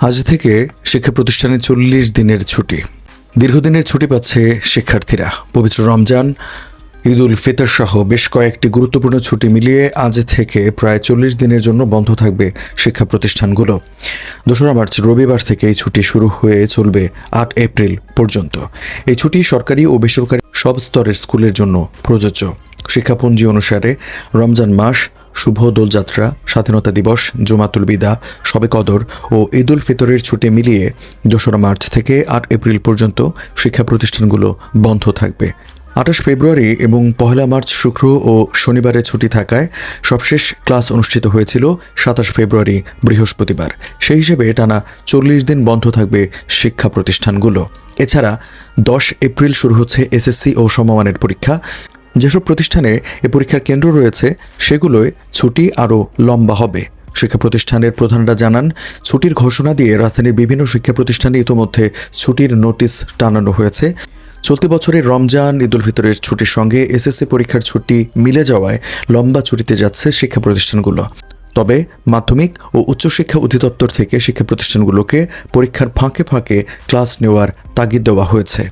আজ থেকে শিক্ষা প্রতিষ্ঠানে ৪০ দিনের ছুটি। দীর্ঘদিনের ছুটি পাচ্ছে শিক্ষার্থীরা। পবিত্র রমজান, ঈদ উল ফিতর সহ বেশ কয়েকটি গুরুত্বপূর্ণ ছুটি মিলিয়ে আজ থেকে প্রায় ৪০ দিনের জন্য বন্ধ থাকবে শিক্ষা প্রতিষ্ঠানগুলো। ২রা মার্চ রবিবার থেকে এই ছুটি শুরু হয়ে চলবে ৮ এপ্রিল পর্যন্ত। এই ছুটি সরকারি ও বেসরকারি সব স্তরের স্কুলের জন্য প্রযোজ্য। শিক্ষাপঞ্জি অনুসারে রমজান মাস, শুভ দোলযাত্রা, স্বাধীনতা দিবস, জুমাতুল বিদা, শবে কদর ও ঈদ উল ফিতরের ছুটি মিলিয়ে ২রা মার্চ থেকে ৮ এপ্রিল পর্যন্ত শিক্ষা প্রতিষ্ঠানগুলো বন্ধ থাকবে। ২৮ ফেব্রুয়ারি এবং ১ মার্চ শুক্র ও শনিবারে ছুটি থাকায় সবশেষ ক্লাস অনুষ্ঠিত হয়েছিল ২৭ ফেব্রুয়ারি বৃহস্পতিবার। সেই হিসেবে টানা ৪০ দিন বন্ধ থাকবে শিক্ষা প্রতিষ্ঠানগুলো। এছাড়া ১০ এপ্রিল শুরু হচ্ছে এসএসসি ও সমমানের পরীক্ষা। যেসব প্রতিষ্ঠানে এ পরীক্ষার কেন্দ্র রয়েছে সেগুলোয় ছুটি আরও লম্বা হবে। শিক্ষা প্রতিষ্ঠানের প্রধানরা জানান, ছুটির ঘোষণা দিয়ে রাজধানীর বিভিন্ন শিক্ষা প্রতিষ্ঠানে ইতোমধ্যে ছুটির নোটিশ টানানো হয়েছে। চলতি বছরের রমজান, ঈদ উল ফিতরের ছুটির সঙ্গে এসএসসি পরীক্ষার ছুটি মিলে যাওয়ায় লম্বা ছুটিতে যাচ্ছে শিক্ষা প্রতিষ্ঠানগুলো। তবে মাধ্যমিক ও উচ্চশিক্ষা অধিদপ্তর থেকে শিক্ষা প্রতিষ্ঠানগুলোকে পরীক্ষার ফাঁকে ফাঁকে ক্লাস নেওয়ার তাগিদ দেওয়া হয়েছে।